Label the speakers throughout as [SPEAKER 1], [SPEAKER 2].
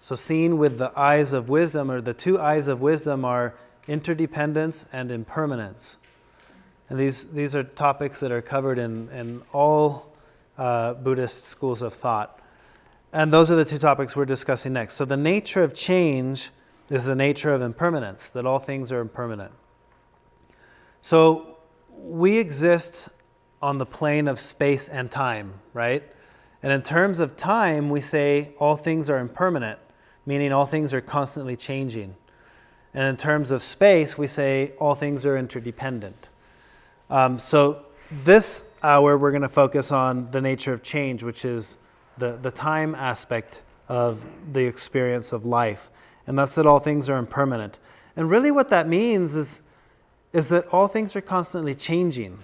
[SPEAKER 1] So seen with the eyes of wisdom, or the two eyes of wisdom, are interdependence and impermanence. And these are topics that are covered in all Buddhist schools of thought. And those are the two topics we're discussing next. So the nature of change is the nature of impermanence, that all things are impermanent. So we exist on the plane of space and time, right? And in terms of time, we say all things are impermanent, meaning all things are constantly changing. And in terms of space, we say all things are interdependent. So this hour, we're going to focus on the nature of change, which is the time aspect of the experience of life. And that's that all things are impermanent. And really what that means is that all things are constantly changing.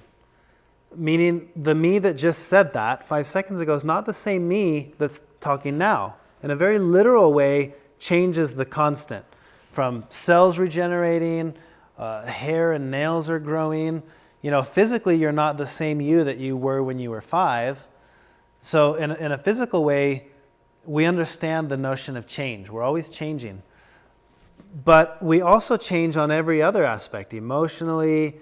[SPEAKER 1] Meaning the me that just said that 5 seconds ago is not the same me that's talking now. In a very literal way, change is the constant. From cells regenerating, hair and nails are growing. Physically you're not the same you that you were when you were 5. So in a physical way, we understand the notion of change. We're always changing. But we also change on every other aspect, emotionally,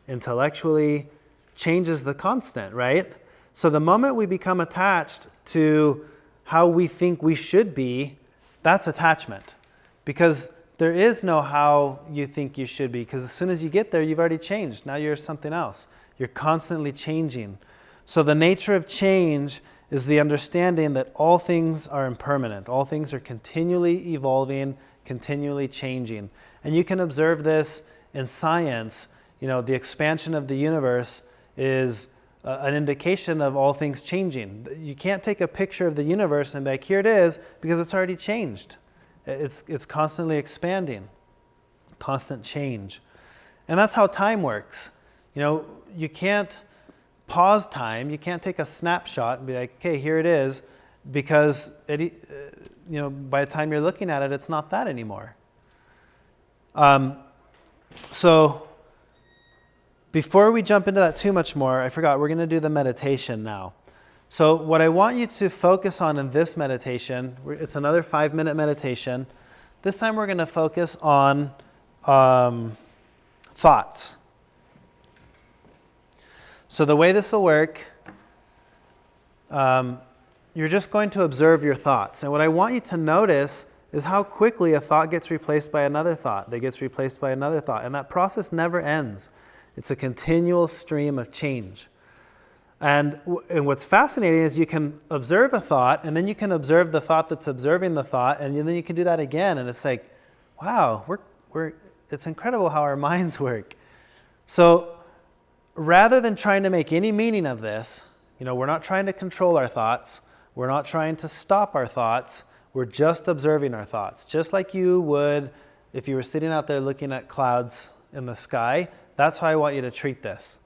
[SPEAKER 1] intellectually. Change is the constant, right? So the moment we become attached to how we think we should be, that's attachment. Because there is no how you think you should be, because as soon as you get there, you've already changed. Now you're something else. You're constantly changing. So the nature of change is the understanding that all things are impermanent. All things are continually evolving, continually changing. And you can observe this in science. The expansion of the universe is an indication of all things changing. You can't take a picture of the universe and be like, here it is, because it's already changed. It's constantly expanding, constant change. And that's how time works. You can't pause time. You can't take a snapshot and be like, okay, here it is, because by the time you're looking at it, it's not that anymore. So before we jump into that too much more, I forgot, we're going to do the meditation now. So what I want you to focus on in this meditation, it's another 5-minute meditation. This time we're going to focus on thoughts. So the way this will work, you're just going to observe your thoughts. And what I want you to notice is how quickly a thought gets replaced by another thought, that gets replaced by another thought. And that process never ends. It's a continual stream of change. And what's fascinating is you can observe a thought, and then you can observe the thought that's observing the thought, and then you can do that again. And it's like, wow, it's incredible how our minds work. So rather than trying to make any meaning of this, we're not trying to control our thoughts. We're not trying to stop our thoughts. We're just observing our thoughts. Just like you would if you were sitting out there looking at clouds in the sky. That's how I want you to treat this.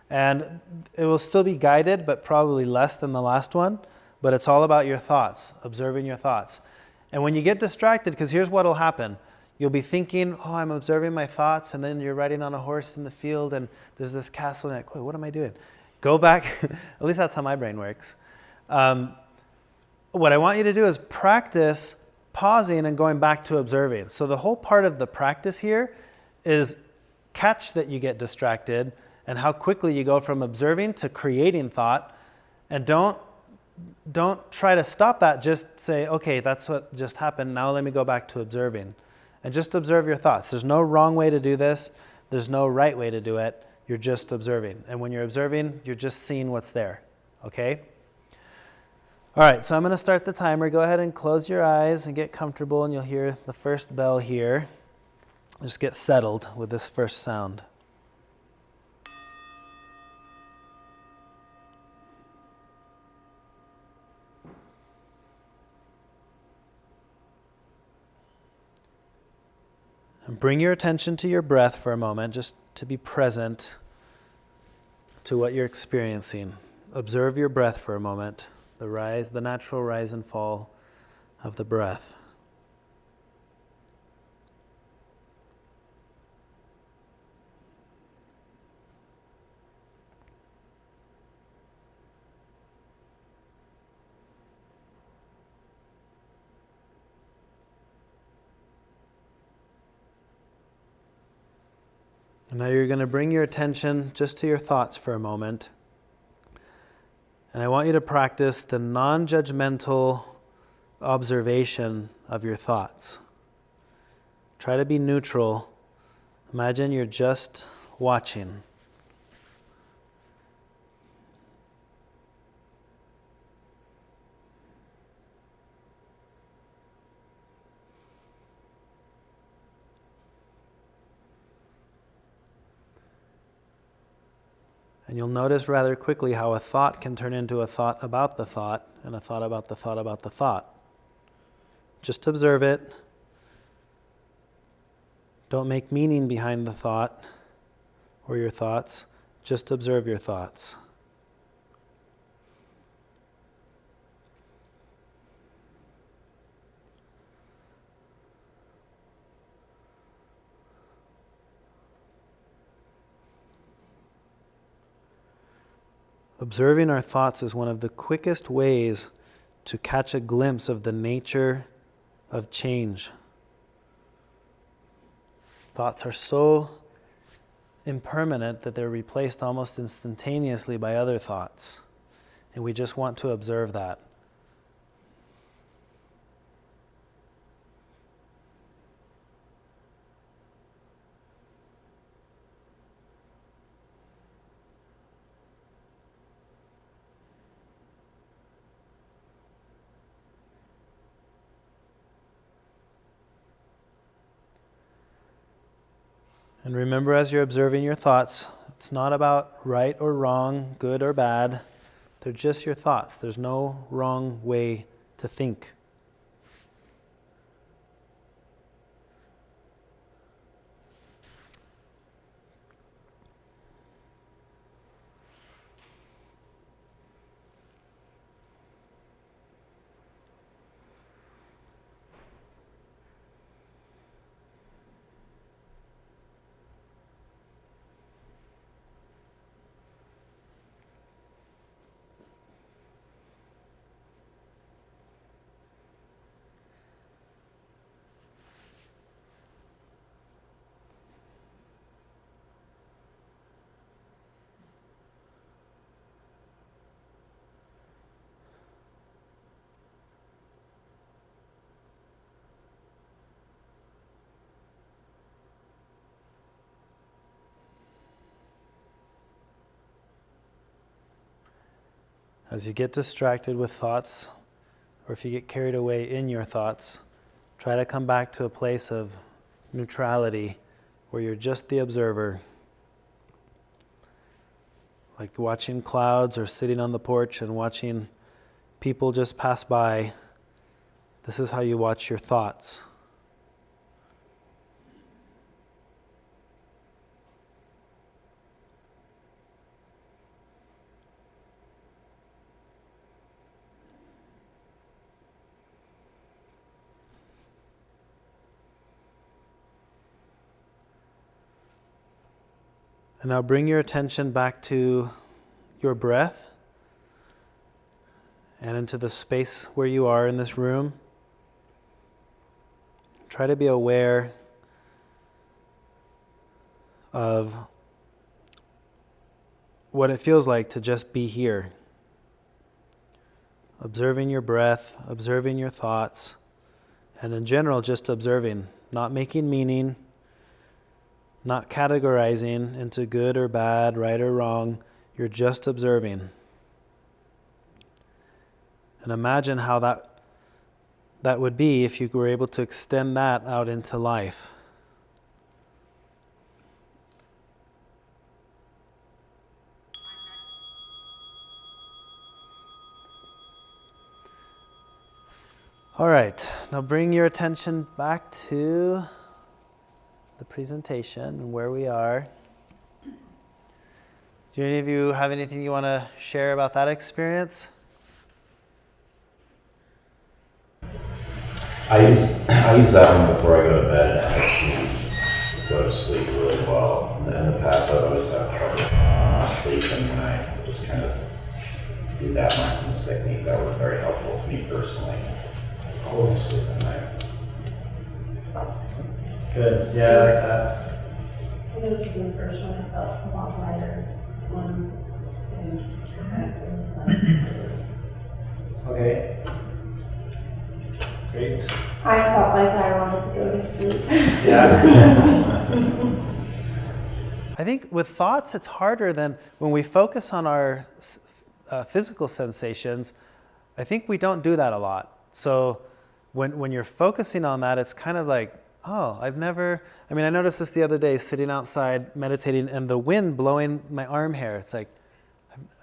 [SPEAKER 1] And it will still be guided, but probably less than the last one. But it's all about your thoughts, observing your thoughts. And when you get distracted, because here's what will happen. You'll be thinking, oh, I'm observing my thoughts, and then you're riding on a horse in the field, and there's this castle, and you're like, wait, what am I doing? Go back. At least that's how my brain works. What I want you to do is practice pausing and going back to observing. So the whole part of the practice here is catch that you get distracted and how quickly you go from observing to creating thought. And don't try to stop that. Just say, okay, that's what just happened. Now let me go back to observing. And just observe your thoughts. There's no wrong way to do this. There's no right way to do it. You're just observing. And when you're observing, you're just seeing what's there. Okay? All right, so I'm going to start the timer. Go ahead and close your eyes and get comfortable, and you'll hear the first bell here. Just get settled with this first sound. And bring your attention to your breath for a moment, just to be present to what you're experiencing. Observe your breath for a moment, the natural rise and fall of the breath. And now you're going to bring your attention just to your thoughts for a moment. And I want you to practice the non-judgmental observation of your thoughts. Try to be neutral. Imagine you're just watching. And you'll notice rather quickly how a thought can turn into a thought about the thought, and a thought about the thought about the thought. Just observe it. Don't make meaning behind the thought or your thoughts. Just observe your thoughts. Observing our thoughts is one of the quickest ways to catch a glimpse of the nature of change. Thoughts are so impermanent that they're replaced almost instantaneously by other thoughts. And we just want to observe that. And remember, as you're observing your thoughts, it's not about right or wrong, good or bad. They're just your thoughts. There's no wrong way to think. As you get distracted with thoughts, or if you get carried away in your thoughts, try to come back to a place of neutrality where you're just the observer. Like watching clouds or sitting on the porch and watching people just pass by. This is how you watch your thoughts. And now bring your attention back to your breath and into the space where you are in this room. Try to be aware of what it feels like to just be here. Observing your breath, observing your thoughts, and in general just observing, not making meaning, not categorizing into good or bad, right or wrong. You're just observing. And imagine how that would be if you were able to extend that out into life. All right, now bring your attention back to the presentation and where we are. Do any of you have anything you want to share about that experience?
[SPEAKER 2] I use that one before I go to bed, and I go to sleep really well. In the past, I always have trouble sleeping, and I just kind of do that mindfulness technique. That was very helpful to me personally. I always sleep at night.
[SPEAKER 1] Good. Yeah, I like that.
[SPEAKER 3] think it was just the first one I felt a lot lighter. This one, it was like,
[SPEAKER 1] Okay. Great.
[SPEAKER 3] I felt like I wanted to go to sleep.
[SPEAKER 1] Yeah. I think with thoughts, it's harder than when we focus on our physical sensations. I think we don't do that a lot. So when you're focusing on that, it's kind of like, oh, I noticed this the other day sitting outside meditating and the wind blowing my arm hair. It's like,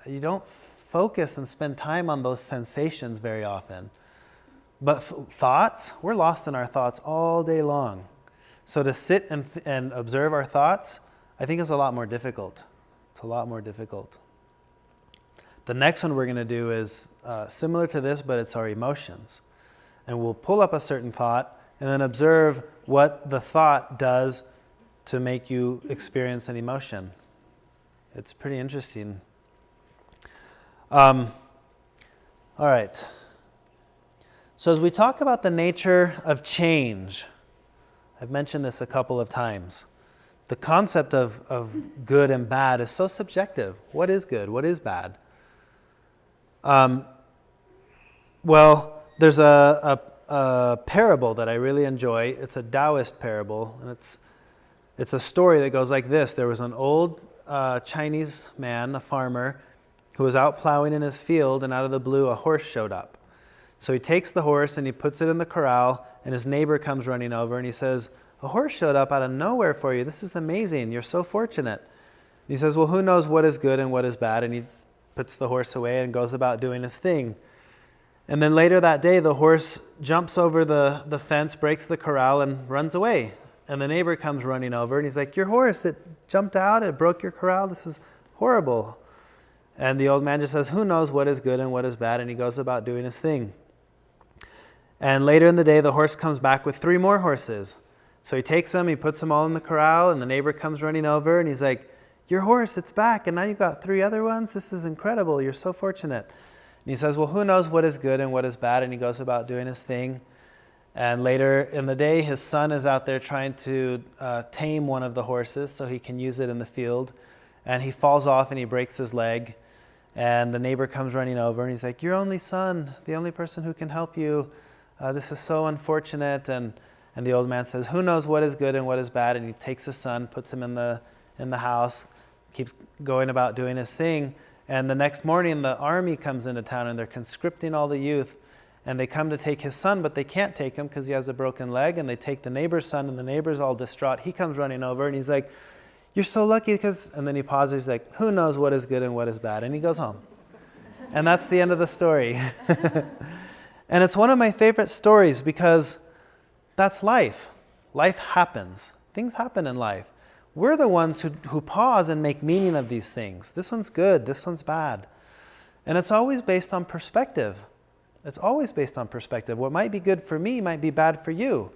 [SPEAKER 1] you don't focus and spend time on those sensations very often. But thoughts, we're lost in our thoughts all day long. So to sit and observe our thoughts, I think is a lot more difficult. It's a lot more difficult. The next one we're going to do is similar to this, but it's our emotions. And we'll pull up a certain thought and then observe what the thought does to make you experience an emotion. It's pretty interesting. All right. So as we talk about the nature of change, I've mentioned this a couple of times. The concept of good and bad is so subjective. What is good? What is bad? Well, there's a parable that I really enjoy. It's a Taoist parable, and it's a story that goes like this. There was an old Chinese man, a farmer, who was out plowing in his field, and out of the blue, a horse showed up. So he takes the horse and he puts it in the corral, and his neighbor comes running over and he says, "A horse showed up out of nowhere for you. This is amazing. You're so fortunate." And he says, "Well, who knows what is good and what is bad?" And he puts the horse away and goes about doing his thing. And then later that day, the horse jumps over the fence, breaks the corral, and runs away. And the neighbor comes running over and he's like, "Your horse, it jumped out, it broke your corral. This is horrible." And the old man just says, "Who knows what is good and what is bad?" And he goes about doing his thing. And later in the day, the horse comes back with 3 more horses. So he takes them, he puts them all in the corral, and the neighbor comes running over, and he's like, "Your horse, it's back, and now you've got 3 other ones? This is incredible. You're so fortunate." And he says, "Well, who knows what is good and what is bad?" And he goes about doing his thing. And later in the day, his son is out there trying to tame one of the horses so he can use it in the field. And he falls off and he breaks his leg. And the neighbor comes running over, and he's like, "Your only son, the only person who can help you. This is so unfortunate." And the old man says, "Who knows what is good and what is bad?" And he takes his son, puts him in the house, keeps going about doing his thing. And the next morning, the army comes into town, and they're conscripting all the youth. And they come to take his son, but they can't take him because he has a broken leg. And they take the neighbor's son, and the neighbor's all distraught. He comes running over, and he's like, "You're so lucky because..." And then he pauses, he's like, "Who knows what is good and what is bad?" And he goes home. And that's the end of the story. And it's one of my favorite stories because that's life. Life happens. Things happen in life. We're the ones who pause and make meaning of these things. This one's good, this one's bad. And it's always based on perspective. It's always based on perspective. What might be good for me might be bad for you.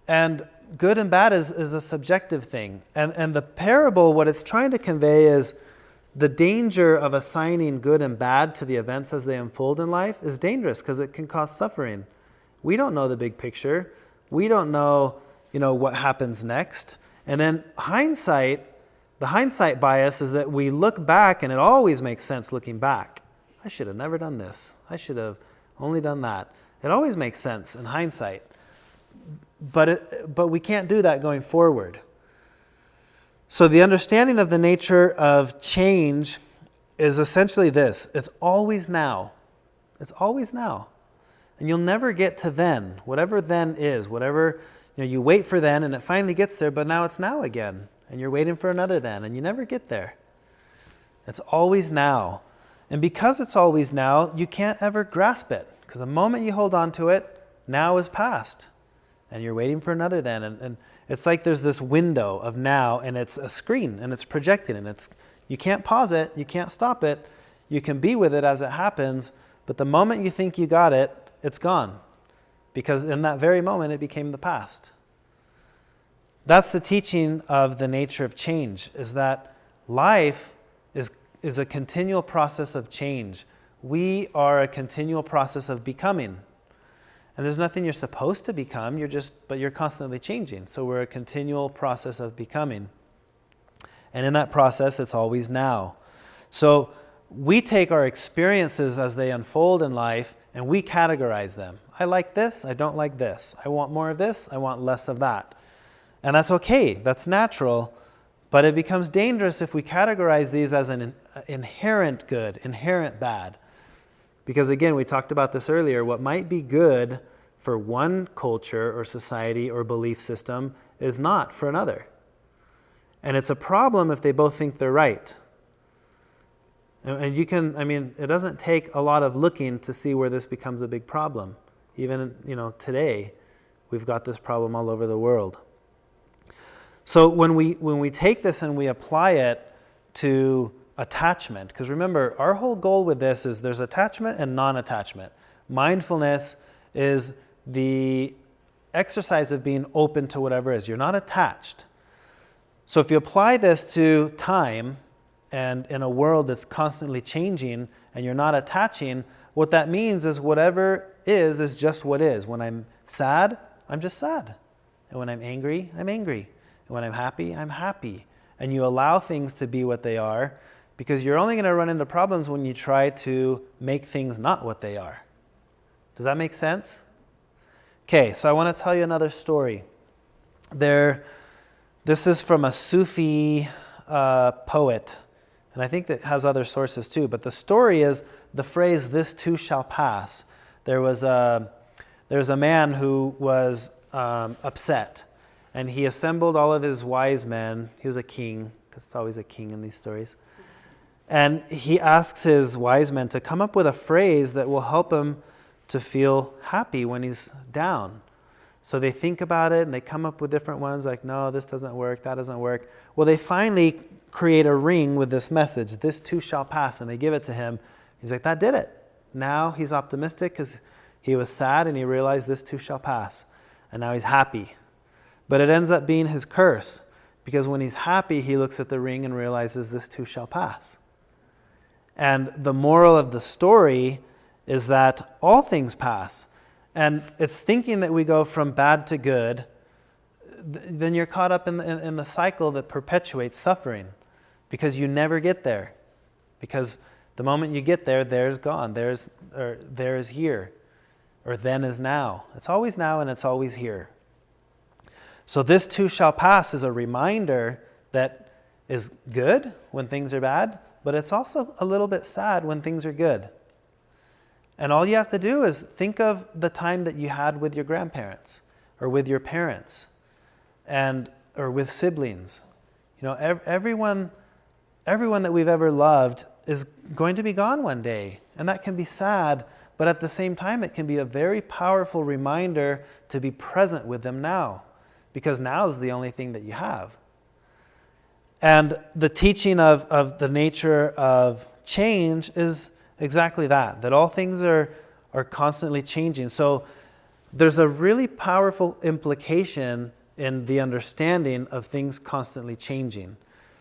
[SPEAKER 1] And good and bad is a subjective thing. And the parable, what it's trying to convey is the danger of assigning good and bad to the events as they unfold in life is dangerous because it can cause suffering. We don't know the big picture. We don't know, what happens next. And then the hindsight bias is that we look back and it always makes sense looking back. I should have never done this. I should have only done that. It always makes sense in hindsight. But we can't do that going forward. So the understanding of the nature of change is essentially this. It's always now. It's always now. And you'll never get to then, whatever then is, whatever, you wait for then and it finally gets there, but now it's now again. And you're waiting for another then and you never get there. It's always now. And because it's always now, you can't ever grasp it. Because the moment you hold on to it, now is past. And you're waiting for another then. And it's like there's this window of now, and it's a screen, and it's projected, and you can't pause it, you can't stop it. You can be with it as it happens, but the moment you think you got it, it's gone. Because in that very moment, it became the past. That's the teaching of the nature of change, is that life is a continual process of change. We are a continual process of becoming. And there's nothing you're supposed to become, but you're constantly changing. So we're a continual process of becoming. And in that process, it's always now. So we take our experiences as they unfold in life and we categorize them. I like this, I don't like this. I want more of this, I want less of that. And that's okay, that's natural, but it becomes dangerous if we categorize these as an inherent good, inherent bad. Because again, we talked about this earlier, what might be good for one culture or society or belief system is not for another. And it's a problem if they both think they're right. And it doesn't take a lot of looking to see where this becomes a big problem. Even, today, we've got this problem all over the world. So when we take this and we apply it to attachment, because remember, our whole goal with this is there's attachment and non-attachment. Mindfulness is the exercise of being open to whatever is. You're not attached. So if you apply this to time and in a world that's constantly changing and you're not attaching, what that means is whatever is just what is. When I'm sad, I'm just sad. And when I'm angry, I'm angry. And when I'm happy, I'm happy. And you allow things to be what they are because you're only going to run into problems when you try to make things not what they are. Does that make sense? Okay, so I want to tell you another story. This is from a Sufi poet, and I think that has other sources too, but the story is the phrase, "this too shall pass." There was a man who was upset, and he assembled all of his wise men. He was a king, because it's always a king in these stories. And he asks his wise men to come up with a phrase that will help him to feel happy when he's down. So they think about it and they come up with different ones like, no, this doesn't work, that doesn't work. Well, they finally create a ring with this message, "this too shall pass," and they give it to him. He's like, that did it. Now he's optimistic because he was sad and he realized this too shall pass. And now he's happy. But it ends up being his curse because when he's happy, he looks at the ring and realizes this too shall pass. And the moral of the story is that all things pass. And it's thinking that we go from bad to good, then you're caught up in the cycle that perpetuates suffering because you never get there. Because the moment you get there, there's gone, there is here, or then is now. It's always now and it's always here. So this too shall pass is a reminder that is good when things are bad, but it's also a little bit sad when things are good. And all you have to do is think of the time that you had with your grandparents or with your parents or with siblings. Everyone that we've ever loved is going to be gone one day. And that can be sad, but at the same time, it can be a very powerful reminder to be present with them now, because now is the only thing that you have. And the teaching of the nature of change is exactly that all things are constantly changing. So there's a really powerful implication in the understanding of things constantly changing.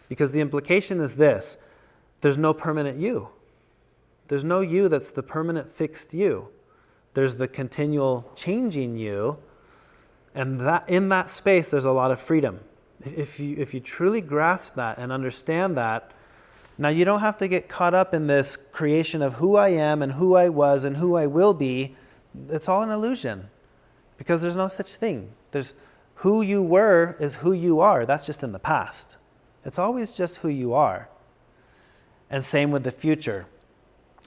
[SPEAKER 1] Because the implication is this: there's no permanent you. There's no you that's the permanent fixed you. There's the continual changing you, and that in that space there's a lot of freedom. If you truly grasp that and understand that, now you don't have to get caught up in this creation of who I am and who I was and who I will be. It's all an illusion, because there's no such thing. There's who you were is who you are. That's just in the past. It's always just who you are. And same with the future.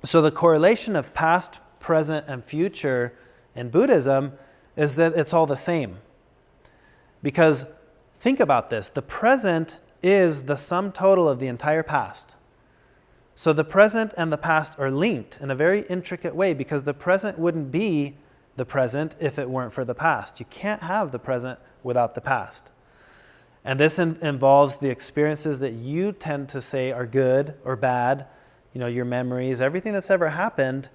[SPEAKER 1] So the correlation of past, present, and future in Buddhism is that it's all the same. Because think about this. The present is the sum total of the entire past. So the present and the past are linked in a very intricate way, because the present wouldn't be the present if it weren't for the past. You can't have the present without the past. And this involves the experiences that you tend to say are good or bad, your memories, everything that's ever happened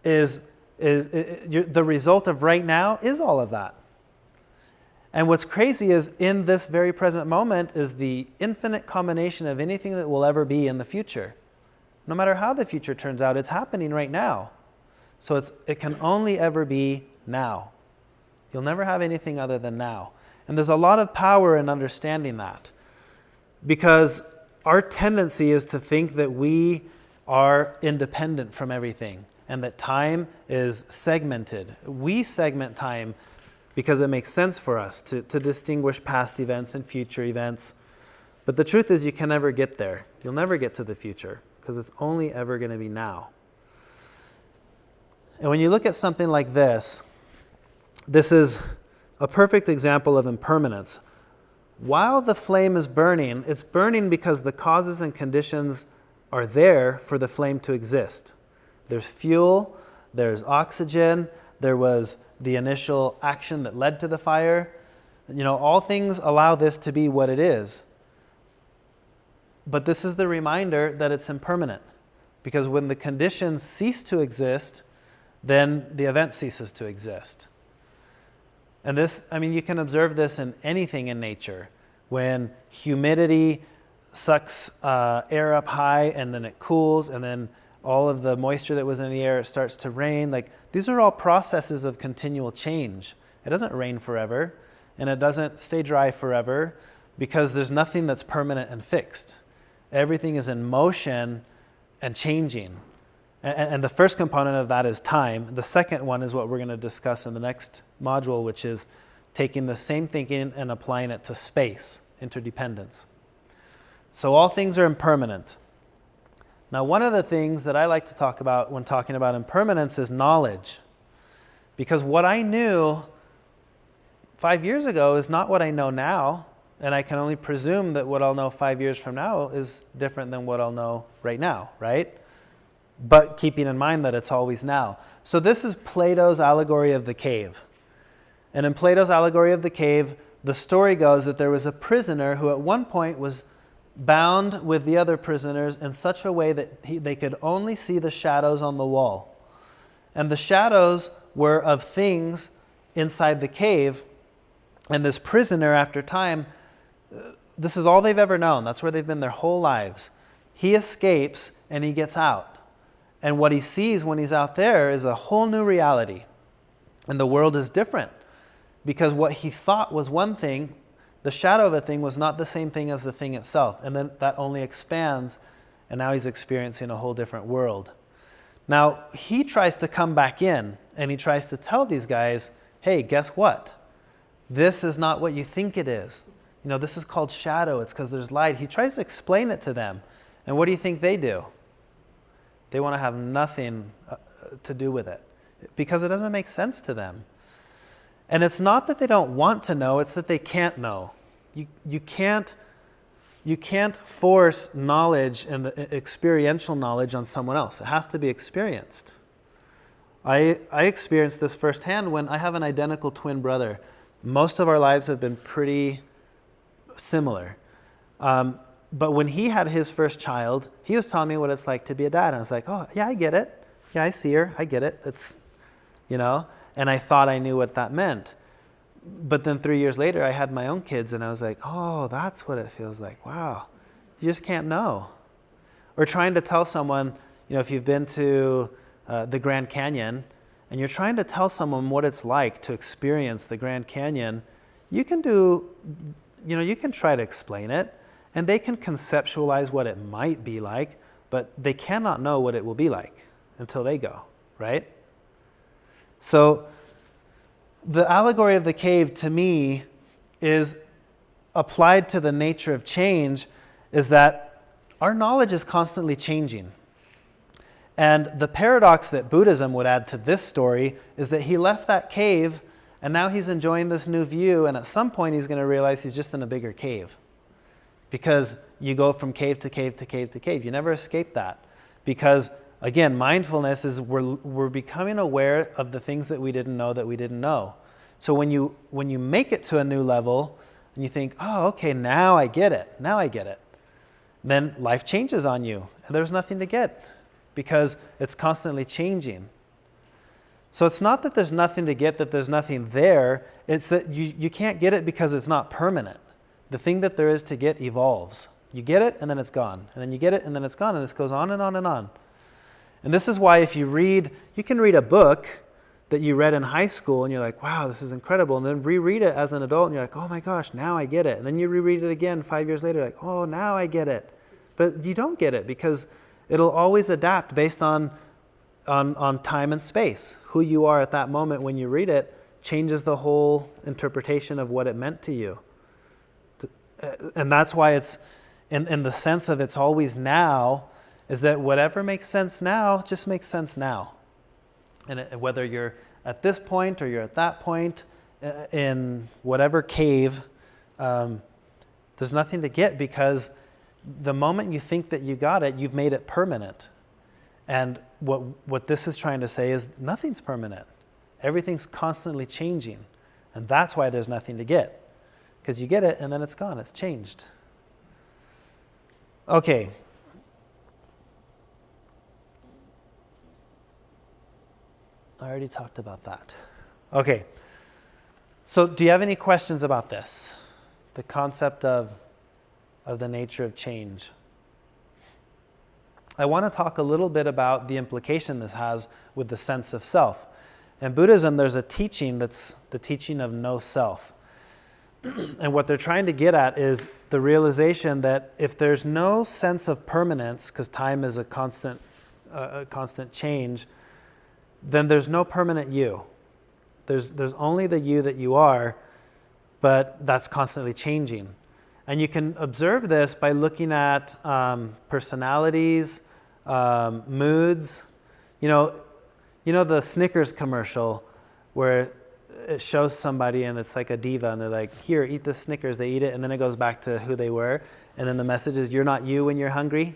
[SPEAKER 1] is the result of right now is all of that. And what's crazy is in this very present moment is the infinite combination of anything that will ever be in the future. No matter how the future turns out, it's happening right now. So it can only ever be now. You'll never have anything other than now. And there's a lot of power in understanding that, because our tendency is to think that we are independent from everything and that time is segmented. We segment time because it makes sense for us to distinguish past events and future events. But the truth is you can never get there. You'll never get to the future because it's only ever going to be now. And when you look at something like this is a perfect example of impermanence. While the flame is burning, it's burning because the causes and conditions are there for the flame to exist. There's fuel, there's oxygen, there was the initial action that led to the fire. All things allow this to be what it is. But this is the reminder that it's impermanent, because when the conditions cease to exist, then the event ceases to exist. And this, you can observe this in anything in nature. When humidity sucks air up high and then it cools, and then all of the moisture that was in the air, it starts to rain. These are all processes of continual change. It doesn't rain forever, and it doesn't stay dry forever, because there's nothing that's permanent and fixed. Everything is in motion and changing. And the first component of that is time. The second one is what we're going to discuss in the next module, which is taking the same thinking and applying it to space, interdependence. So all things are impermanent. Now, one of the things that I like to talk about when talking about impermanence is knowledge. Because what I knew 5 years ago is not what I know now. And I can only presume that what I'll know 5 years from now is different than what I'll know right now, right? But keeping in mind that it's always now. So this is Plato's allegory of the cave. And in Plato's allegory of the cave, the story goes that there was a prisoner who at one point was bound with the other prisoners in such a way that they could only see the shadows on the wall. And the shadows were of things inside the cave. And this prisoner, after time, this is all they've ever known. That's where they've been their whole lives. He escapes and he gets out. And what he sees when he's out there is a whole new reality. And the world is different, because what he thought was one thing, the shadow of a thing was not the same thing as the thing itself. And then that only expands, and now he's experiencing a whole different world. Now, he tries to come back in, and he tries to tell these guys, hey, guess what? This is not what you think it is. This is called shadow. It's because there's light. He tries to explain it to them. And what do you think they do? They want to have nothing to do with it, because it doesn't make sense to them. And it's not that they don't want to know, it's that they can't know. You can't force knowledge and the experiential knowledge on someone else. It has to be experienced. I experienced this firsthand when I have an identical twin brother. Most of our lives have been pretty similar. But when he had his first child, he was telling me what it's like to be a dad. And I was like, oh, yeah, I get it. Yeah, I see her. I get it. It's, and I thought I knew what that meant. But then 3 years later, I had my own kids, and I was like, oh, that's what it feels like. Wow. You just can't know. Or trying to tell someone, if you've been to the Grand Canyon, and you're trying to tell someone what it's like to experience the Grand Canyon, you can try to explain it. And they can conceptualize what it might be like, but they cannot know what it will be like until they go, right? So the allegory of the cave, to me, is applied to the nature of change, is that our knowledge is constantly changing. And the paradox that Buddhism would add to this story is that he left that cave, and now he's enjoying this new view, and at some point he's going to realize he's just in a bigger cave. Because you go from cave to cave to cave to cave. You never escape that. Because, again, mindfulness is we're becoming aware of the things that we didn't know. So when you make it to a new level, and you think, oh, okay, now I get it. Then life changes on you, and there's nothing to get, because it's constantly changing. So it's not that there's nothing to get, that there's nothing there. It's that you can't get it because it's not permanent. The thing that there is to get evolves. You get it, and then it's gone. And then you get it, and then it's gone. And this goes on and on and on. And this is why if you can read a book that you read in high school and you're like, wow, this is incredible. And then reread it as an adult and you're like, oh my gosh, now I get it. And then you reread it again 5 years later, like, oh, now I get it. But you don't get it because it'll always adapt based on time and space. Who you are at that moment when you read it changes the whole interpretation of what it meant to you. And that's why it's, in the sense of it's always now, is that whatever makes sense now just makes sense now. And whether you're at this point or you're at that point in whatever cave, there's nothing to get, because the moment you think that you got it, you've made it permanent. And what this is trying to say is nothing's permanent. Everything's constantly changing. And that's why there's nothing to get. Because you get it and then it's gone, it's changed. Okay. I already talked about that. Okay. So do you have any questions about this? The concept of the nature of change. I want to talk a little bit about the implication this has with the sense of self. In Buddhism, there's a teaching that's the teaching of no self. And what they're trying to get at is the realization that if there's no sense of permanence, because time is a constant change, then there's no permanent you. There's only the you that you are, but that's constantly changing. And you can observe this by looking at personalities, moods. You know the Snickers commercial where it shows somebody and it's like a diva and they're like, here, eat the Snickers. They eat it and then it goes back to who they were. And then the message is, you're not you when you're hungry.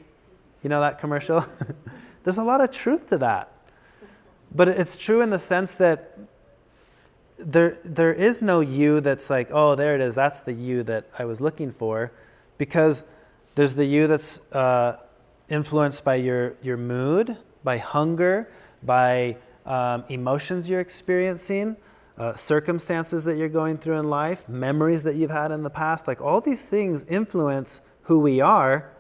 [SPEAKER 1] You know that commercial? There's a lot of truth to that. But it's true in the sense that there is no you that's like, oh, there it is, that's the you that I was looking for, because there's the you that's influenced by your mood, by hunger, by emotions you're experiencing, circumstances that you're going through in life, memories that you've had in the past. Like all these things influence who we are,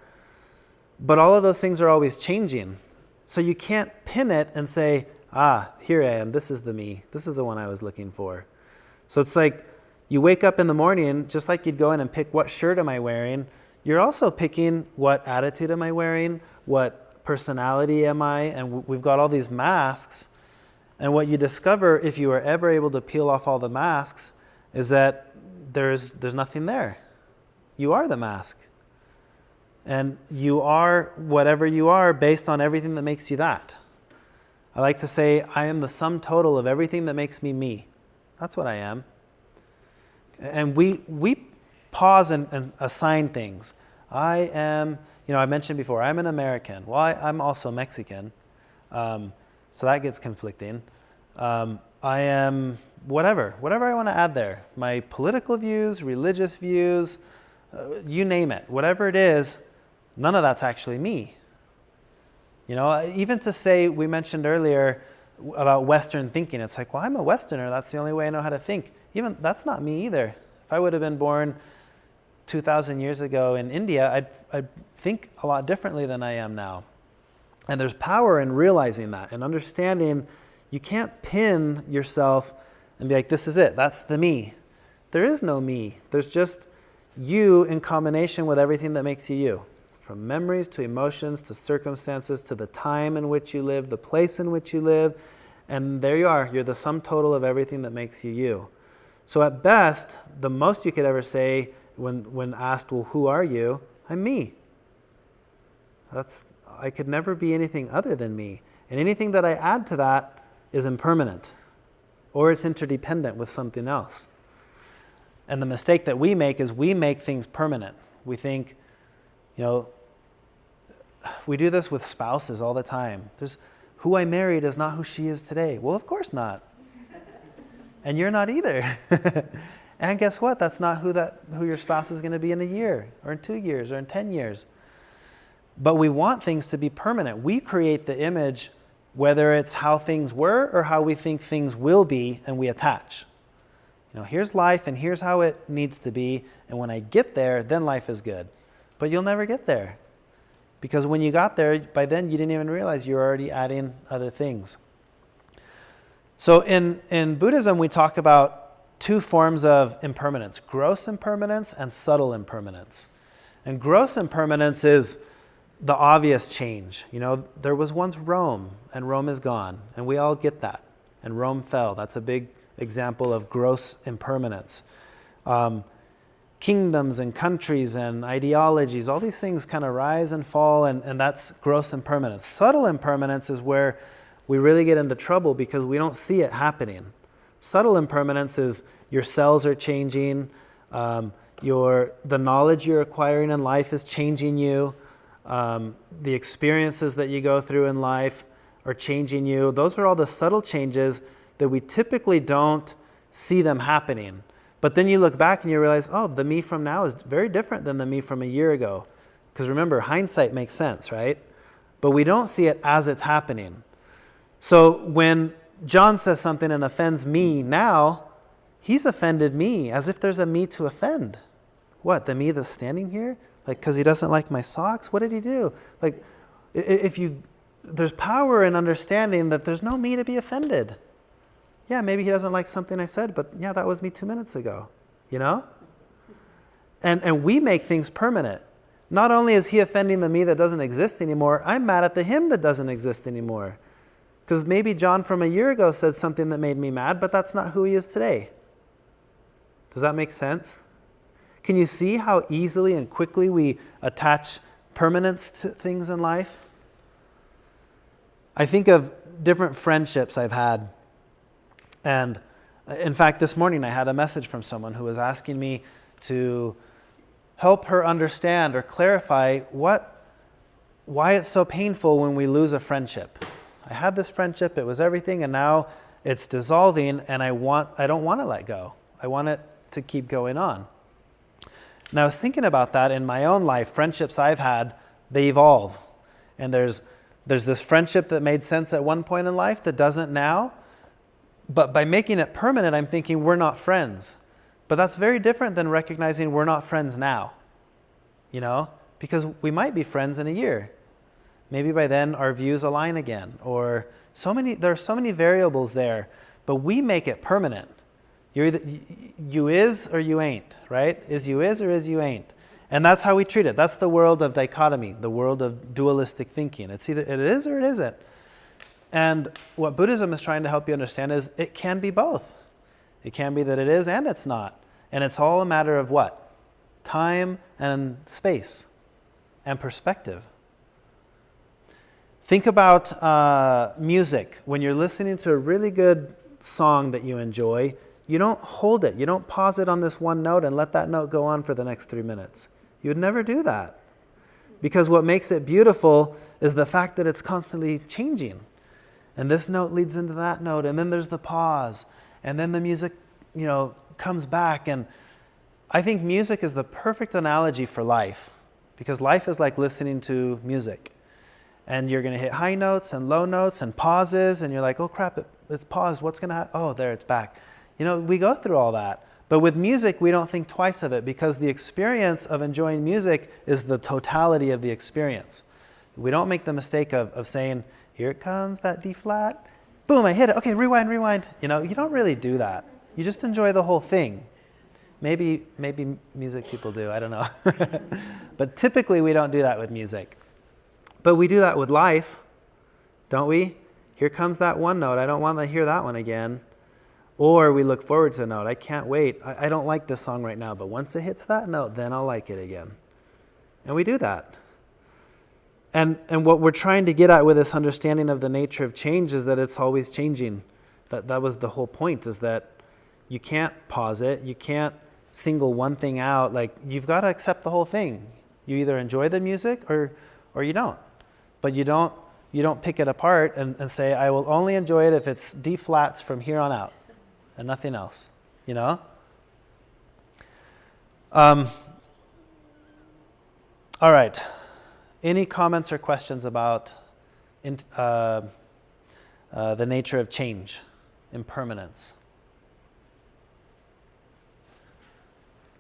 [SPEAKER 1] but all of those things are always changing. So you can't pin it and say, here I am, this is the me, this is the one I was looking for. So it's like you wake up in the morning, just like you'd go in and pick what shirt am I wearing, you're also picking what attitude am I wearing, what personality am I, and we've got all these masks. And what you discover if you are ever able to peel off all the masks is that there's nothing there. You are the mask. And you are whatever you are based on everything that makes you that. I like to say, I am the sum total of everything that makes me me. That's what I am. And we pause and assign things. I am, I mentioned before, I'm an American. Well, I'm also Mexican. So that gets conflicting. I am whatever I want to add there. My political views, religious views, you name it. Whatever it is, none of that's actually me. Even to say, we mentioned earlier about Western thinking. It's like, well, I'm a Westerner. That's the only way I know how to think. Even that's not me either. If I would have been born 2,000 years ago in India, I'd think a lot differently than I am now. And there's power in realizing that and understanding you can't pin yourself and be like, this is it. That's the me. There is no me. There's just you in combination with everything that makes you you. From memories to emotions to circumstances to the time in which you live, the place in which you live. And there you are. You're the sum total of everything that makes you you. So at best, the most you could ever say when asked, well, who are you? I'm me. I could never be anything other than me. And anything that I add to that is impermanent. Or it's interdependent with something else. And the mistake that we make is we make things permanent. We think, we do this with spouses all the time. Who I married is not who she is today. Well, of course not. And you're not either. And guess what? That's not who your spouse is going to be in a year, or in 2 years, or in 10 years. But we want things to be permanent. We create the image, whether it's how things were or how we think things will be, and we attach. Here's life, and here's how it needs to be. And when I get there, then life is good. But you'll never get there. Because when you got there, by then you didn't even realize you were already adding other things. So in Buddhism, we talk about two forms of impermanence, gross impermanence and subtle impermanence. And gross impermanence is the obvious change. You know, there was once Rome, and Rome is gone, and we all get that. And Rome fell. That's a big example of gross impermanence. Kingdoms and countries and ideologies, all these things kind of rise and fall, and that's gross impermanence. Subtle impermanence is where we really get into trouble because we don't see it happening. Subtle impermanence is your cells are changing, the knowledge you're acquiring in life is changing you, the experiences that you go through in life are changing you. Those are all the subtle changes that we typically don't see them happening. But then you look back and you realize, oh, the me from now is very different than the me from a year ago. Because remember, hindsight makes sense, right? But we don't see it as it's happening. So when John says something and offends me now, he's offended me as if there's a me to offend. What, the me that's standing here? Like, because he doesn't like my socks? What did he do? Like, there's power in understanding that there's no me to be offended. Yeah, maybe he doesn't like something I said, but yeah, that was me 2 minutes ago, you know? And we make things permanent. Not only is he offending the me that doesn't exist anymore, I'm mad at the him that doesn't exist anymore. Because maybe John from a year ago said something that made me mad, but that's not who he is today. Does that make sense? Can you see how easily and quickly we attach permanence to things in life? I think of different friendships I've had. And in fact, this morning I had a message from someone who was asking me to help her understand or clarify why it's so painful when we lose a friendship. I had this friendship, it was everything, and now it's dissolving, and I don't want to let go. I want it to keep going on. And I was thinking about that in my own life. Friendships I've had, they evolve. And there's this friendship that made sense at one point in life that doesn't now. But by making it permanent, I'm thinking we're not friends. But that's very different than recognizing we're not friends now. You know? Because we might be friends in a year. Maybe by then our views align again. Or there are so many variables there. But we make it permanent. You're either, you is or you ain't, right? Is you is or is you ain't. And that's how we treat it. That's the world of dichotomy, the world of dualistic thinking. It's either it is or it isn't. And what Buddhism is trying to help you understand is it can be both. It can be that it is and it's not. And it's all a matter of what? Time and space and perspective. Think about music. When you're listening to a really good song that you enjoy, you don't hold it. You don't pause it on this one note and let that note go on for the next 3 minutes. You would never do that. Because what makes it beautiful is the fact that it's constantly changing. And this note leads into that note, and then there's the pause, and then the music, comes back. And I think music is the perfect analogy for life, because life is like listening to music. And you're going to hit high notes and low notes and pauses, and you're like, oh crap, it's paused. What's going to happen? Oh, there, it's back. We go through all that. But with music, we don't think twice of it, because the experience of enjoying music is the totality of the experience. We don't make the mistake of saying, here it comes, that D flat. Boom, I hit it. Okay, rewind. You don't really do that. You just enjoy the whole thing. Maybe music people do, I don't know. But typically we don't do that with music. But we do that with life, don't we? Here comes that one note. I don't want to hear that one again. Or we look forward to a note. I can't wait. I don't like this song right now, but once it hits that note, then I'll like it again. And we do that. And what we're trying to get at with this understanding of the nature of change is that it's always changing. That was the whole point, is that you can't pause it. You can't single one thing out. Like, you've got to accept the whole thing. You either enjoy the music or you don't. But you don't pick it apart and say, I will only enjoy it if it's D flats from here on out and nothing else, All right. Any comments or questions about the nature of change, impermanence?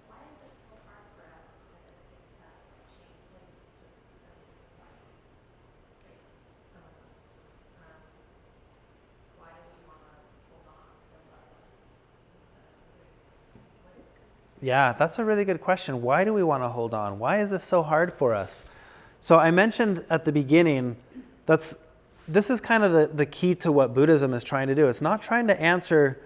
[SPEAKER 3] Why is it so hard for us to accept change, just because it's society? Why do we want to
[SPEAKER 1] Yeah, that's a really good question. Why do we want to hold on? Why is this so hard for us? So I mentioned at the beginning, this is kind of the key to what Buddhism is trying to do. It's not trying to answer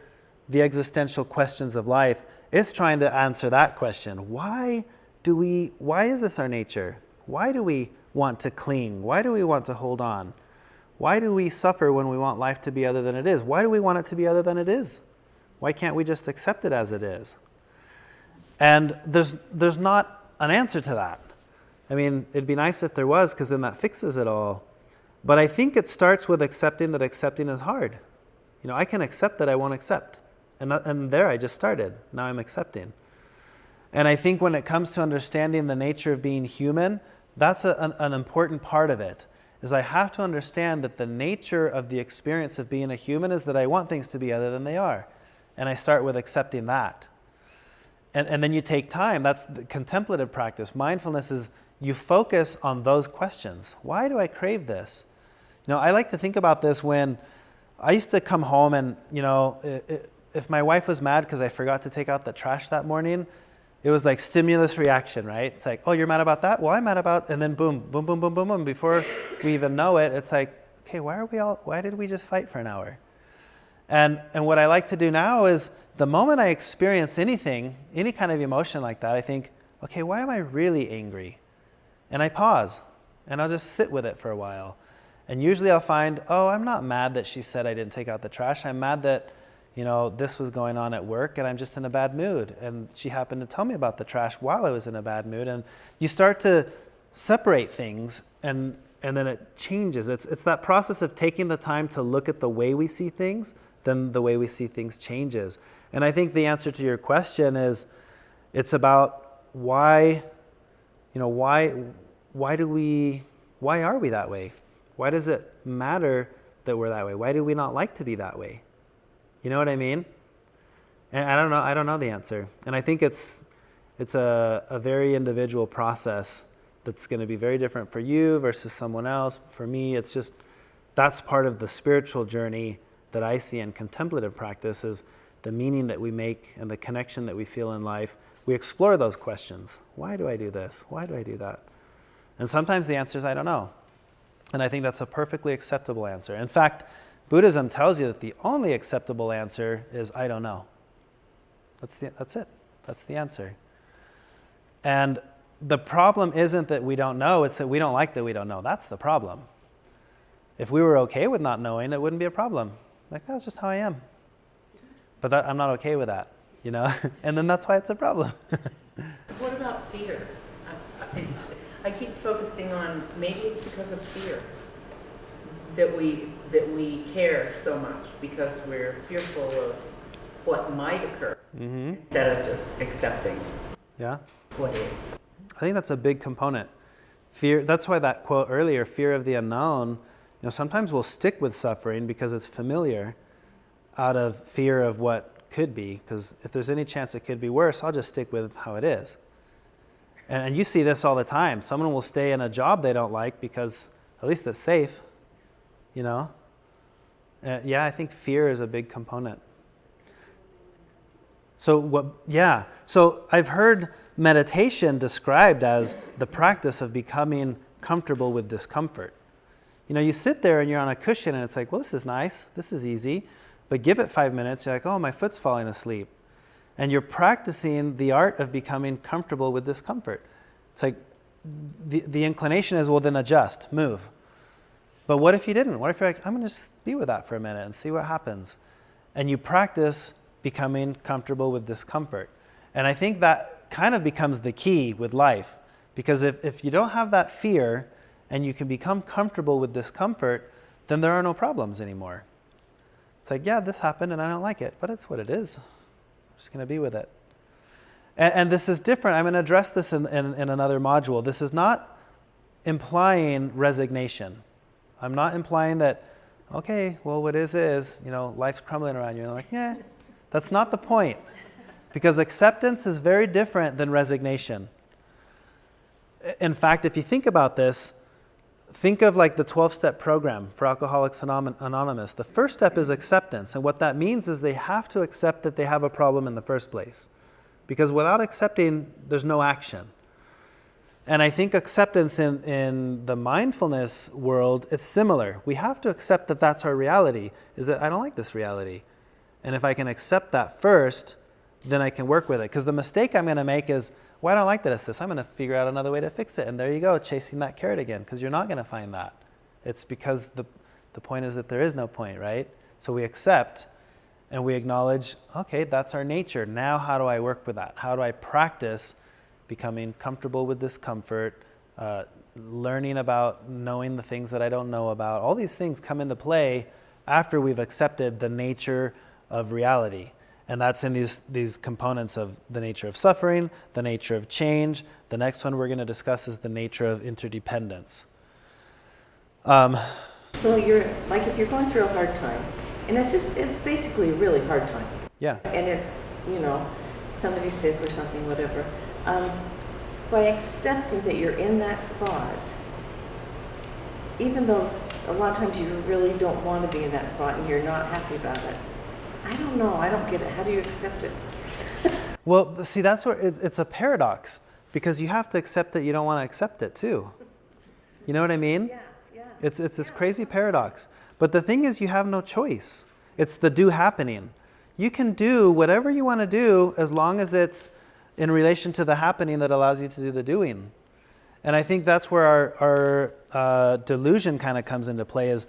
[SPEAKER 1] the existential questions of life. It's trying to answer that question. Why is this our nature? Why do we want to cling? Why do we want to hold on? Why do we suffer when we want life to be other than it is? Why do we want it to be other than it is? Why can't we just accept it as it is? And there's not an answer to that. I mean, it'd be nice if there was, because then that fixes it all. But I think it starts with accepting that accepting is hard. I can accept that I won't accept. And there I just started. Now I'm accepting. And I think when it comes to understanding the nature of being human, that's an important part of it, is I have to understand that the nature of the experience of being a human is that I want things to be other than they are. And I start with accepting that. And then you take time. That's the contemplative practice. Mindfulness is you focus on those questions. Why do I crave this? I like to think about this when I used to come home and, if my wife was mad because I forgot to take out the trash that morning, it was like stimulus reaction, right? It's like, oh, you're mad about that? Well, I'm mad about, and then boom, boom, boom, boom, boom, boom. Before we even know it, it's like, okay, why did we just fight for an hour? And what I like to do now is the moment I experience anything, any kind of emotion like that, I think, okay, why am I really angry? And I pause, and I'll just sit with it for a while. And usually I'll find, oh, I'm not mad that she said I didn't take out the trash. I'm mad that, this was going on at work and I'm just in a bad mood. And she happened to tell me about the trash while I was in a bad mood. And you start to separate things and then it changes. It's that process of taking the time to look at the way we see things, then the way we see things changes. And I think the answer to your question is, it's about why are we that way? Why does it matter that we're that way? Why do we not like to be that way? You know what I mean? And I don't know the answer. And I think it's a very individual process that's going to be very different for you versus someone else. For me, it's just, that's part of the spiritual journey that I see in contemplative practice, is the meaning that we make and the connection that we feel in life. We explore those questions. Why do I do this? Why do I do that? And sometimes the answer is, I don't know. And I think that's a perfectly acceptable answer. In fact, Buddhism tells you that the only acceptable answer is, I don't know. That's it. That's the answer. And the problem isn't that we don't know, it's that we don't like that we don't know. That's the problem. If we were okay with not knowing, it wouldn't be a problem. Like, that's just how I am. But I'm not okay with that, And then that's why it's a problem.
[SPEAKER 4] What about fear? I keep focusing on, maybe it's because of fear that we care so much, because we're fearful of what might occur instead of just accepting what is.
[SPEAKER 1] I think that's a big component. Fear. That's why that quote earlier, fear of the unknown, sometimes we'll stick with suffering because it's familiar, out of fear of what could be, because if there's any chance it could be worse, I'll just stick with how it is. And you see this all the time. Someone will stay in a job they don't like because at least it's safe, I think fear is a big component. So I've heard meditation described as the practice of becoming comfortable with discomfort. You sit there and you're on a cushion and it's like, well, this is nice, this is easy. But give it 5 minutes, you're like, oh, my foot's falling asleep. And you're practicing the art of becoming comfortable with discomfort. It's like the inclination is, well, then adjust, move. But what if you didn't? What if you're like, I'm going to just be with that for a minute and see what happens? And you practice becoming comfortable with discomfort. And I think that kind of becomes the key with life. Because if you don't have that fear and you can become comfortable with discomfort, then there are no problems anymore. It's like, yeah, this happened and I don't like it, but it's what it is. I'm just going to be with it. And this is different. I'm going to address this in another module. This is not implying resignation. I'm not implying that, okay, well, what is, life's crumbling around you. And I'm like, yeah, that's not the point. Because acceptance is very different than resignation. In fact, if you think about this, think of like the 12-step program for Alcoholics Anonymous. The first step is acceptance. And what that means is they have to accept that they have a problem in the first place. because without accepting, there's no action. And I think acceptance in the mindfulness world, it's similar. We have to accept that that's our reality, is that I don't like this reality. And if I can accept that first, then I can work with it. Because the mistake I'm going to make is, well, I don't like that it's this. I'm going to figure out another way to fix it. And there you go, chasing that carrot again, because you're not going to find that. It's because the point is that there is no point, right? So we accept and we acknowledge, okay, that's our nature. Now how do I work with that? How do I practice becoming comfortable with discomfort, learning about knowing the things that I don't know about? All these things come into play after we've accepted the nature of reality. And that's in these components of the nature of suffering, the nature of change. The next one we're going to discuss is the nature of interdependence.
[SPEAKER 5] So you're, like, if you're going through a hard time, and it's basically a really hard time.
[SPEAKER 1] Yeah.
[SPEAKER 5] And it's, somebody's sick or something, whatever. By accepting that you're in that spot, even though a lot of times you really don't want to be in that spot and you're not happy about it, I don't know, I don't get it. How do you accept it?
[SPEAKER 1] Well, see, that's where it's a paradox, because you have to accept that you don't want to accept it too. You know what I mean?
[SPEAKER 5] Yeah.
[SPEAKER 1] It's this crazy paradox. But the thing is, you have no choice. It's the do happening. You can do whatever you want to do as long as it's in relation to the happening that allows you to do the doing. And I think that's where our delusion kind of comes into play, is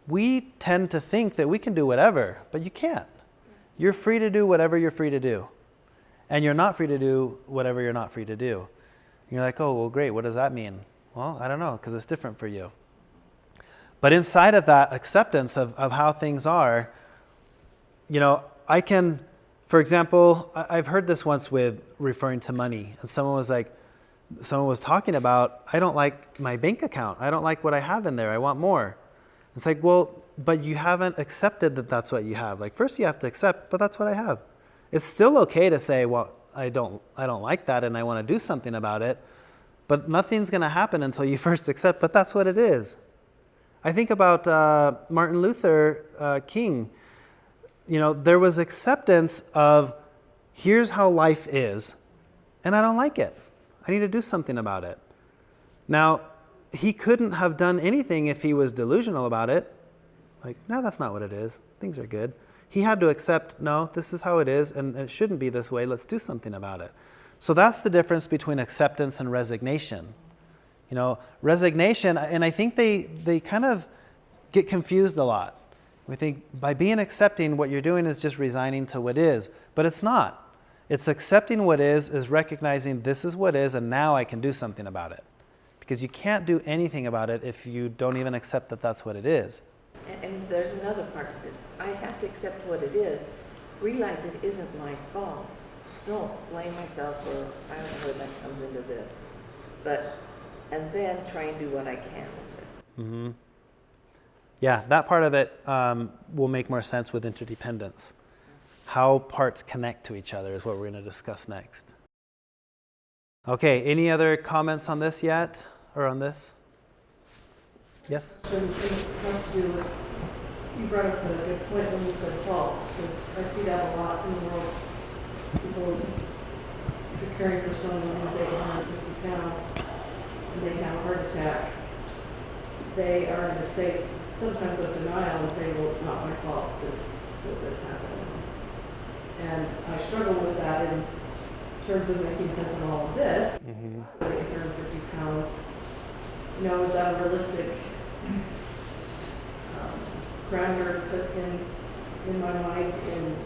[SPEAKER 1] we tend to think that we can do whatever, but you can't. You're free to do whatever you're free to do. And you're not free to do whatever you're not free to do. And you're like, oh, well, great, what does that mean? Well, I don't know, because it's different for you. But inside of that acceptance of how things are, I can, for example, I've heard this once with referring to money. And someone was talking about, I don't like my bank account. I don't like what I have in there. I want more. It's like, well, but you haven't accepted that that's what you have. Like, first you have to accept, but that's what I have. It's still okay to say, well, I don't like that and I want to do something about it. But nothing's going to happen until you first accept, but that's what it is. I think about Martin Luther King. There was acceptance of, here's how life is, and I don't like it. I need to do something about it. Now, he couldn't have done anything if he was delusional about it. Like, no, that's not what it is. Things are good. He had to accept, no, this is how it is, and it shouldn't be this way. Let's do something about it. So that's the difference between acceptance and resignation. Resignation, and I think they kind of get confused a lot. We think by being accepting, what you're doing is just resigning to what is, but it's not. It's accepting what is recognizing this is what is, and now I can do something about it. Because you can't do anything about it if you don't even accept that that's what it is.
[SPEAKER 5] And there's another part of this. I have to accept what it is, realize it isn't my fault. Don't blame myself, or I don't know where that comes into this. And then try and do what I can with it.
[SPEAKER 1] Mm-hmm. Yeah, that part of it will make more sense with interdependence. How parts connect to each other is what we're going to discuss next. Okay, any other comments on this yet, or on this? Yes?
[SPEAKER 3] So it has to do with, you brought up a good point when you said fault, because I see that a lot in the world. People, if you're caring for someone who's 850 pounds and they have a heart attack, they are in a state sometimes of denial and say, well, it's not my fault that this happened. And I struggle with that in terms of making sense of all of this.
[SPEAKER 1] Mm-hmm.
[SPEAKER 3] 850 pounds, is that a realistic groundwork put in my mind in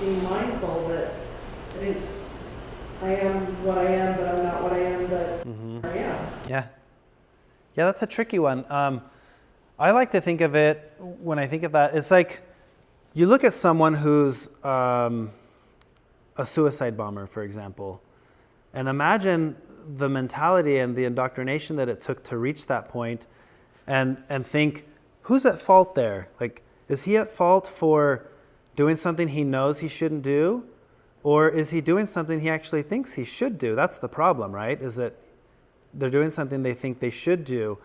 [SPEAKER 3] being mindful that I am what I am, but I'm not what I am, but I am.
[SPEAKER 1] Yeah, that's a tricky one. I like to think of it, when I think of that, it's like you look at someone who's a suicide bomber, for example, and imagine the mentality and the indoctrination that it took to reach that point, and think, who's at fault there? Like, is he at fault for doing something he knows he shouldn't do? Or is he doing something he actually thinks he should do? That's the problem, right? Is that they're doing something they think they should do.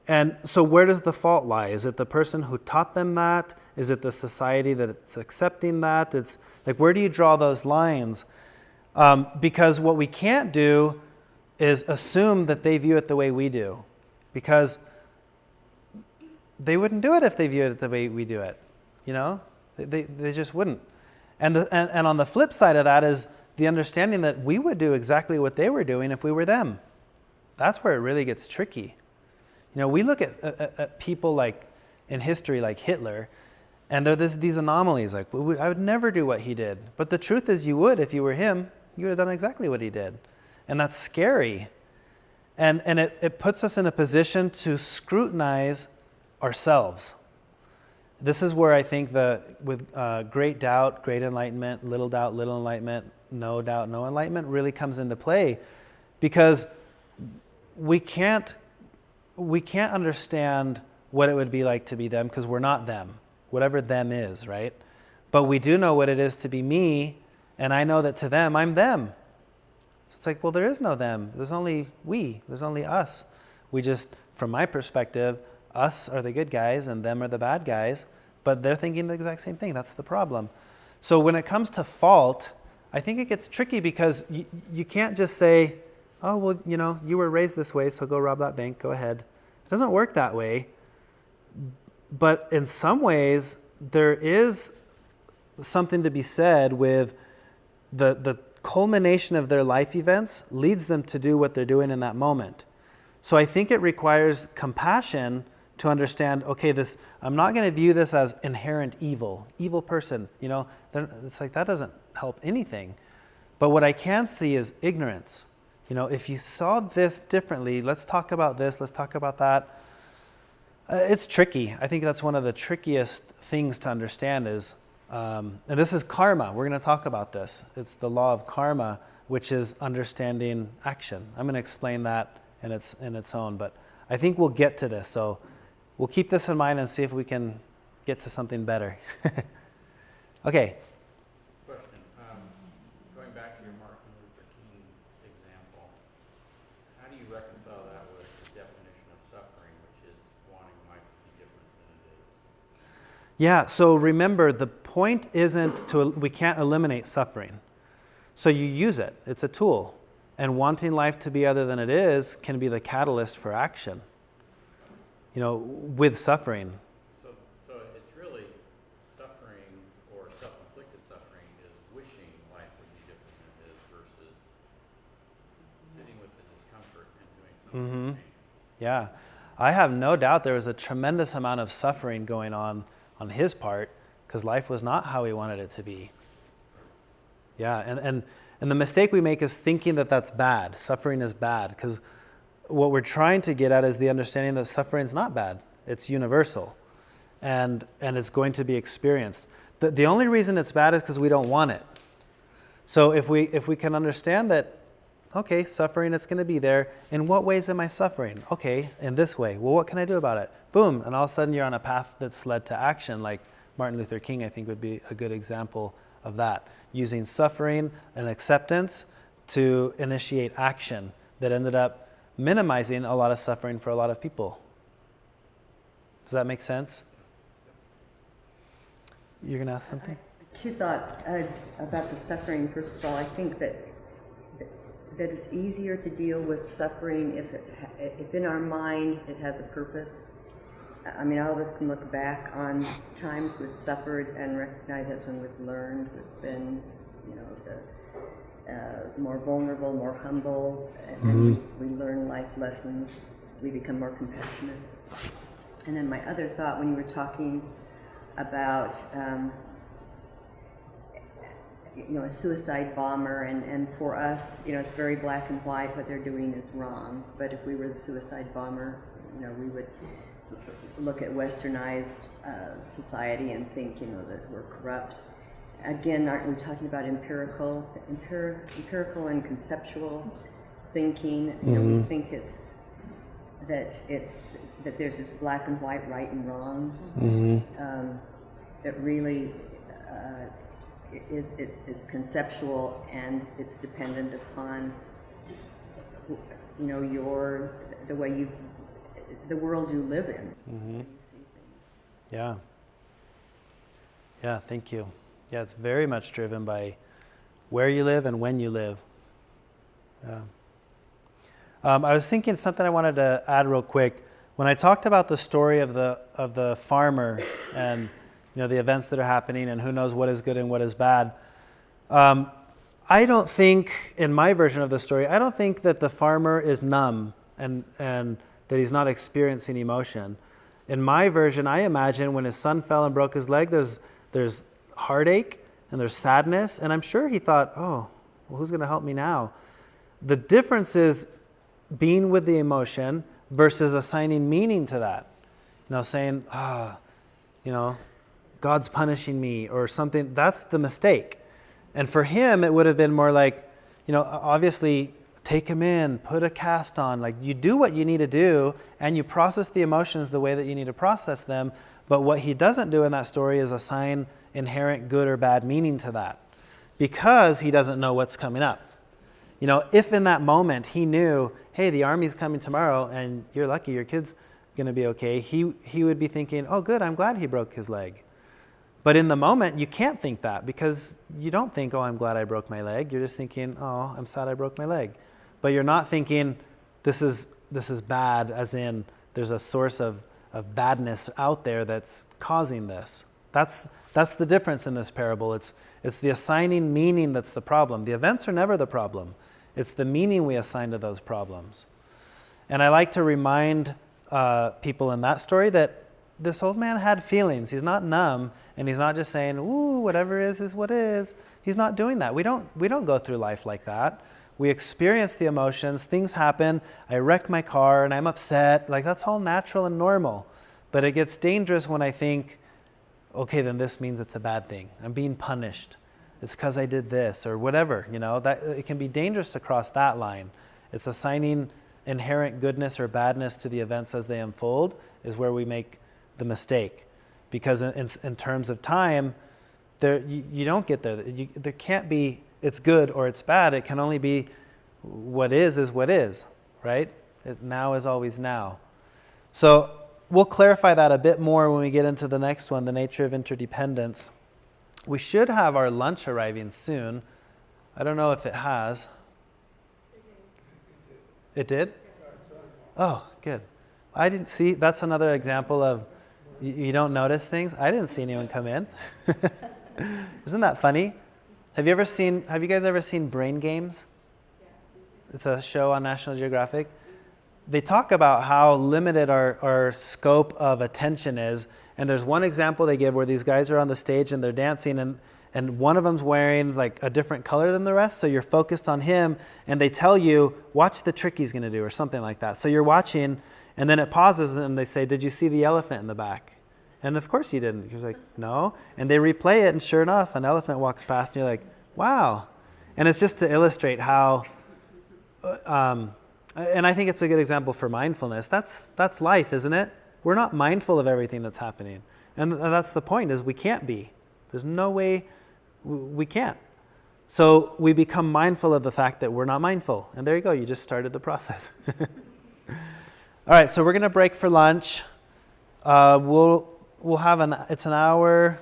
[SPEAKER 1] And so where does the fault lie? Is it the person who taught them that? Is it the society that's accepting that? It's like, where do you draw those lines? Because what we can't do is assume that they view it the way we do, because they wouldn't do it if they viewed it the way we do it. They just wouldn't. And on the flip side of that is the understanding that we would do exactly what they were doing if we were them. That's where it really gets tricky. We look at people like in history, like Hitler, and there are these anomalies. Like, I would never do what he did. But the truth is, you would if you were him. You would have done exactly what he did, and that's scary. And it puts us in a position to scrutinize ourselves. This is where I think with great doubt, great enlightenment, little doubt, little enlightenment, no doubt, no enlightenment really comes into play, because we can't understand what it would be like to be them, because we're not them, whatever them is, right? But we do know what it is to be me, and I know that to them, I'm them. So it's like, well, there is no them. There's only we. There's only us. We just, from my perspective, us are the good guys and them are the bad guys, but they're thinking the exact same thing. That's the problem. So when it comes to fault, I think it gets tricky, because you can't just say, oh, well, you were raised this way, so go rob that bank, go ahead. It doesn't work that way. But in some ways, there is something to be said with the culmination of their life events leads them to do what they're doing in that moment. So I think it requires compassion to understand, okay, I'm not going to view this as inherent evil person. It's like that doesn't help anything. But what I can see is ignorance. If you saw this differently, let's talk about this, let's talk about that. It's tricky. I think that's one of the trickiest things to understand is, and this is karma. We're going to talk about this. It's the law of karma, which is understanding action. I'm going to explain that in its own, but I think we'll get to this. So we'll keep this in mind and see if we can get to something better. Okay.
[SPEAKER 6] Question. Going back to your Martin Luther King example, how do you reconcile that with the definition of suffering, which is wanting life to be different than it is?
[SPEAKER 1] Yeah, so remember, the point isn't we can't eliminate suffering. So you use it. It's a tool. And wanting life to be other than it is can be the catalyst for action, with suffering.
[SPEAKER 6] So it's really suffering, or self-inflicted suffering, is wishing life would be different than it is versus sitting with the discomfort and doing something to change.
[SPEAKER 1] Yeah. I have no doubt there was a tremendous amount of suffering going on his part, because life was not how he wanted it to be. Yeah, and the mistake we make is thinking that that's bad. Suffering is bad, because what we're trying to get at is the understanding that suffering is not bad. It's universal, and it's going to be experienced. The only reason it's bad is because we don't want it. So if we can understand that, okay, suffering, it's going to be there. In what ways am I suffering? Okay, in this way. Well, what can I do about it? Boom, and all of a sudden you're on a path that's led to action, like Martin Luther King, I think, would be a good example of that. Using suffering and acceptance to initiate action that ended up minimizing a lot of suffering for a lot of people. Does that make sense? You're going to ask something?
[SPEAKER 7] Two thoughts about the suffering. First of all, I think that it's easier to deal with suffering if in our mind it has a purpose. I mean, all of us can look back on times we've suffered and recognize that's when we've learned, we've been, more vulnerable, more humble, and we learn life lessons. We become more compassionate. And then my other thought, when you were talking about, a suicide bomber, and for us, it's very black and white. What they're doing is wrong. But if we were the suicide bomber, we would look at westernized society and think, that we're corrupt. Again, aren't we talking about empirical and conceptual thinking? We think that there's this black and white, right and wrong. That really it's conceptual, and it's dependent upon the world you live in. You see things.
[SPEAKER 1] Yeah, thank you. Yeah, it's very much driven by where you live and when you live. Yeah. I was thinking something I wanted to add real quick. When I talked about the story of the farmer and the events that are happening and who knows what is good and what is bad, I don't think, in my version of the story, I don't think that the farmer is numb and that he's not experiencing emotion. In my version, I imagine when his son fell and broke his leg, there's heartache and there's sadness, and I'm sure he thought, oh, well, who's going to help me now? The difference is being with the emotion versus assigning meaning to that. Saying, God's punishing me or something. That's the mistake. And for him, it would have been more like, obviously take him in, put a cast on. Like, you do what you need to do and you process the emotions the way that you need to process them. But what he doesn't do in that story is assign inherent good or bad meaning to that, because he doesn't know what's coming up. If in that moment he knew, hey, the army's coming tomorrow and you're lucky, your kid's going to be okay, he would be thinking, oh, good, I'm glad he broke his leg. But in the moment, you can't think that, because you don't think, oh, I'm glad I broke my leg. You're just thinking, oh, I'm sad I broke my leg. But you're not thinking, this is bad, as in there's a source of badness out there that's causing this. That's the difference in this parable. It's the assigning meaning that's the problem. The events are never the problem. It's the meaning we assign to those problems. And I like to remind people in that story that this old man had feelings. He's not numb, and he's not just saying, ooh, whatever is what is. He's not doing that. We don't go through life like that. We experience the emotions. Things happen. I wreck my car, and I'm upset. Like, that's all natural and normal. But it gets dangerous when I think, okay, then this means it's a bad thing. I'm being punished. It's because I did this or whatever. That it can be dangerous to cross that line. It's assigning inherent goodness or badness to the events as they unfold is where we make the mistake. Because in terms of time, you don't get there. There can't be it's good or it's bad. It can only be what is what is, right? Now is always now. So we'll clarify that a bit more when we get into the next one, the nature of interdependence. We should have our lunch arriving soon. I don't know if it has. It did? Oh, good. I didn't see. That's another example of you don't notice things. I didn't see anyone come in. Isn't that funny? Have you guys ever seen Brain Games? It's a show on National Geographic. They talk about how limited our scope of attention is. And there's one example they give where these guys are on the stage and they're dancing, and one of them's wearing like a different color than the rest, so you're focused on him, and they tell you, watch the trick he's going to do, or something like that. So you're watching, and then it pauses, and they say, did you see the elephant in the back? And of course you didn't. He was like, no. And they replay it, and sure enough, an elephant walks past, and you're like, wow. And it's just to illustrate how, and I think it's a good example for mindfulness. That's life, isn't it? We're not mindful of everything that's happening. And that's the point, is we can't be. There's no way we can't. So we become mindful of the fact that we're not mindful. And there you go, you just started the process. All right, so we're going to break for lunch. We'll have it's an hour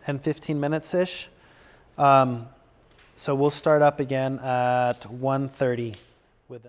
[SPEAKER 1] and 15 minutes-ish. So we'll start up again at 1:30 with